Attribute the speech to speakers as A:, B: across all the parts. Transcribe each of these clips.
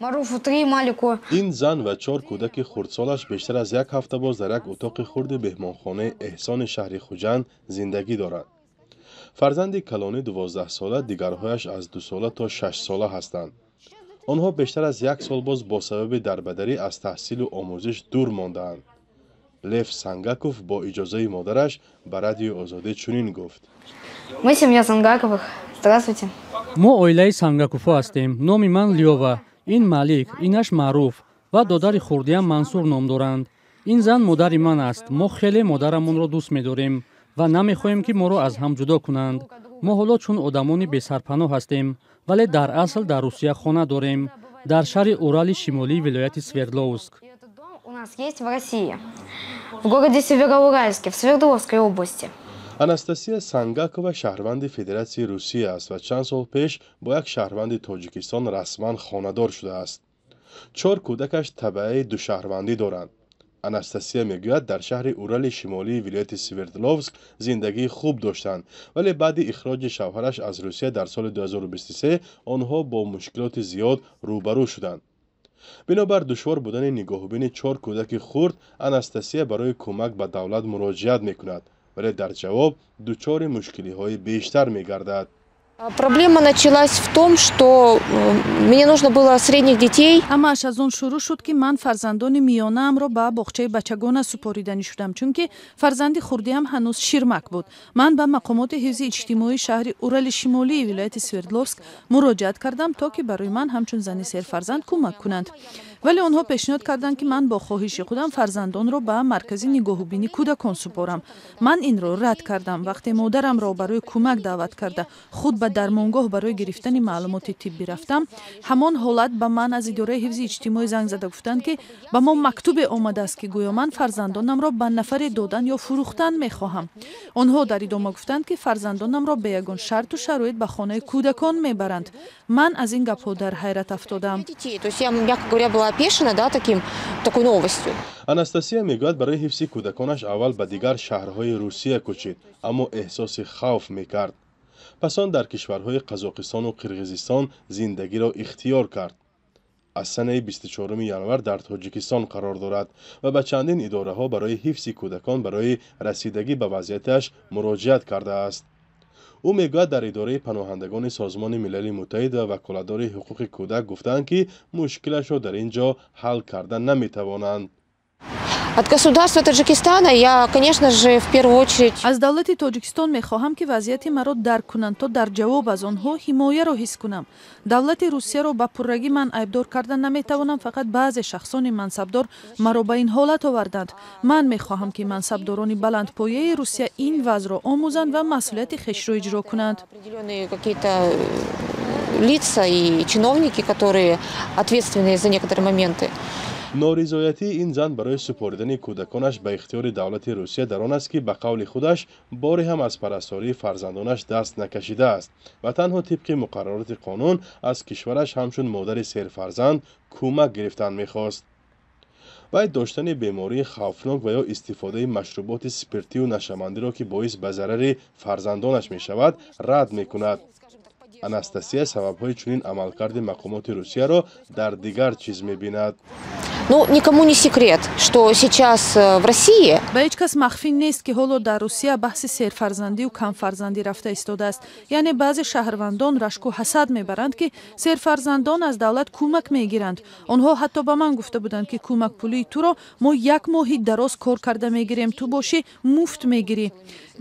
A: Маруфу 3 Малику.
B: این زن و 4 کودک خردسالش بیشتر از یک هفته باز در یک اتاق خرد بهمانخانه احسان شهر خوجند زندگی دارند. فرزند کلانی 12 ساله، دیگرهایش از 2 ساله تا 6 ساله هستند. آنها بیشتر از یک سال باز با سبب دربدری از تحصیل و آموزش دور مانده‌اند. لیف سنگاکوف با اجازه مادرش به رادیو آزادی چنین گفت:
A: Мы семья Сангаковых. Здравствуйте.
C: мо оилаи Сангакуфо ҳастем. номи ман Лиёва, ин Малик, инаш Маъруф ва додари хурдиам Мансур ном доранд. ин зан модари ман аст. мо хеле модарамонро дӯст медорем ва намехоҳем ки моро аз ҳам ҷудо кунанд. мо ҳоло чун одамони бесарпаноҳ ҳастем, вале дар асл дар Русия хона дорем, дар шаҳри Урали шимолии вилояти Свердловск.
A: Этот дом у нас есть в России, в городе Североуральске, в Свердловской области.
B: анастасия сангакова шаҳрванди федератсияи русия аст ва чанд сол пеш бо як шаҳрванди тоҷикистон расман хонадор шудааст. 4 кӯдакаш табаи душаҳрвандӣ доранд. анастасия мегӯяд дар шаҳри урали шимолии вилояти Свердловск зиндагии хуб доштанд, вале баъди ихроҷи шавҳараш аз русия дар соли 2023 онҳо бо мушкилоти зиёд рӯбарӯ шуданд. бинобар душвор будани нигоҳубини 4 кӯдаки хурд, анастасия барои кӯмак ба давлат муроҷиат мекунад, вале дар ҷавоб дучори мушкилиҳои бештар мегардад.
D: Проблема началась в том, что мне нужно было средних детей.
E: ҳамааш аз он шурӯъ шуд ки ман фарзандони миёнаамро ба боғчаи бачагона супориданӣ шудам, чунки фарзанди хурдиам ҳанӯз ширмак буд. ман ба мақомоти ҳифзи иҷтимоии шаҳри Урали шимолии вилояти Свердловск муроҷиат кардам, то ки барои ман ҳамчун зани серфарзанд кӯмак кунанд. вале онҳо пешниҳод карданд ки ман бо хоҳиши худам фарзандонро ба маркази нигоҳубини кӯдакон супорам. ман инро рад кардам. вақте модарамро барои кӯмак даъват карда худ ба дармонгоҳ барои гирифтани маълумоти тиббӣ рафтам, ҳамон ҳолат ба ман аз идораи ҳифзи иҷтимоӣ занг зада гуфтанд ки ба мо мактубе омадааст ки гӯё ман фарзандонамро ба нафаре додан ё фурӯхтан мехоҳам. онҳо дар идома гуфтанд ки фарзандонамро бе ягон шарту шароит ба хонаи кӯдакон мебаранд. ман аз ин гапҳо дар ҳайрат афтодам.
B: анастасия мегӯяд барои ҳифзи кӯдаконаш аввал ба дигар шаҳрҳои русия кӯчид, аммо эҳсоси хавф мекард. пас он дар кишварҳои қазоқистону қирғизистон зиндагиро ихтиёр кард. аз санаи 24 январ дар тоҷикистон қарор дорад ва ба чандин идораҳо барои ҳифзи кӯдакон барои расидагӣ ба вазъияташ муроҷиат кардааст. ӯ мегӯяд дар идораи паноҳандагони созмони милали муттаҳид ва ваколатдори ҳуқуқи кӯдак гуфтанд ки мушкилашро дар ин ҷо ҳал карда наметавонанд.
D: От государства Таджикистана я, конечно же, в первую очередь...
E: аз давлати тоҷикистон мехоҳам ки вазъияти маро дарк кунанд, то дар ҷавоб аз онҳо ҳимояро ҳис кунам. давлати русияро ба пуррагӣ ман айбдор карда наметавонам, фақат баъзе шахсони мансабдор маро ба ин ҳолат оварданд. ман мехоҳам ки мансабдорони баландпояи русия ин вазъро омӯзанд ва масъулияти хешро иҷро кунанд.
D: лица и чиновники, которые ответственны за некоторые моменты.
B: норизоятии ин зан барои супоридани кӯдаконаш ба ихтиёри давлати русия дар он аст ки ба қавли худаш боре ҳам аз парастории фарзандонаш даст накашидааст ва танҳо тибқи муқаррароти қонун аз кишвараш ҳамчун модари серфарзанд кӯмак гирифтан мехост. вай доштани бемории хавфнок ва ё истифодаи машруботи спиртию нашамандиро ки боис ба зарари фарзандонаш мешавад рад мекунад. анастасия сабабҳои чунин амалкарди мақомоти русияро дар дигар чиз мебинад.
D: Ну, никому не секрет, что сейчас в России...
E: ба ҳеҷ кас махфӣ нест ки ҳоло дар Русия баҳси серфарзандию камфарзандӣ рафта истодааст. яъне баъзе шаҳрвандон рашку ҳасад мебаранд ки серфарзандон аз давлат кӯмак мегиранд. онҳо ҳатто ба ман гуфта буданд ки кӯмакпулии туро мо 1 моҳи дароз кор карда мегирем, ту бошӣ муфт мегирӣ.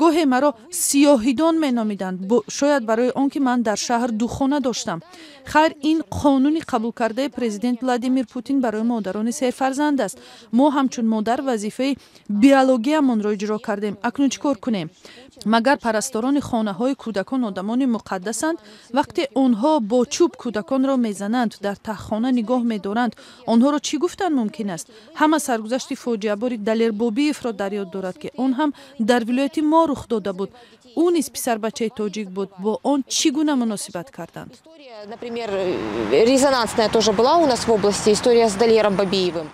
E: гоҳе маро сиёҳидон меномиданд, шояд барои он ки ман дар шаҳр духона доштам. хайр, ин қонуни қабулкардаи президент Владимир Путин барои модарони серфарзанд аст. мо ҳамчун модар вазифаи биологиямонро иҷро кардем. акнун чӣ кор кунем? магар парасторони хонаҳои кӯдакон одамони муқаддасанд? вақте онҳо бо чӯб кӯдаконро мезананд, дар таҳхона нигоҳ медоранд, онҳоро чӣ гуфтан мумкин аст? ҳама саргузашти фоҷиабори Далербобиевро дар ёд дорад ки он ҳам дар вилояти мо рух дода буд. ӯ низ писарбачаи тоҷик буд. бо он чӣ гуна муносибат карданд?
D: Например, резонансная тоже была у нас в области, история с Далером Бабиевым.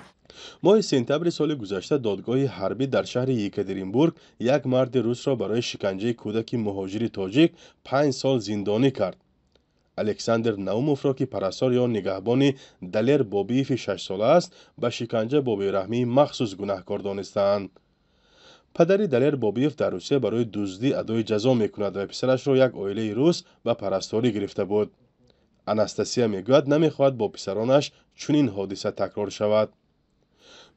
B: моҳи сентябри соли гузашта додгоҳи ҳарбӣ дар шаҳри Екатеринбург як марди русро барои шиканҷаи кӯдаки муҳоҷири тоҷик 5 сол зиндонӣ кард. الکساندر ناوموف را که پرستار یا نگهبان دلیر بابیف 6 ساله است به شکنجه با بیرحمی مخصوص گناهکار دانستند. پدر دلیر بابیف در روسیه برای دزدی ادای جزا میکند و پسرش را یک عائله روس به پرستاری گرفته بود. آناستاسیا میگوید نمیخواهد با پسرانش چنین حادثه تکرار شود.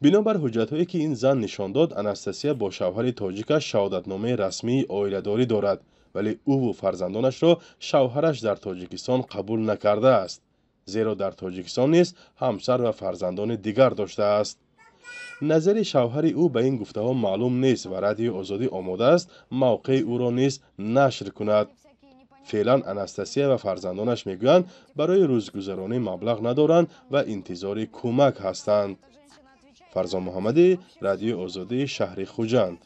B: بنابر حجت‌هایی که این زن نشان داد، آناستاسیا با شوهر تاجیکش شهادتنامه رسمی عائله‌داری دارد، ولی او و فرزندانش را شوهرش در تاجیکستان قبول نکرده است، زیرا در تاجیکستان نیز همسر و فرزندان دیگر داشته است. نظر شوهر او به این گفته‌ها معلوم نیست و رادیو آزادی آماده است موقع او را نیز نشر کند. فعلا آناستاسیا و فرزندانش میگویند برای روزگذرانی مبلغ ندارند و انتظار کمک هستند. فرزان محمدی، رادیو آزادی، شهر خوجند.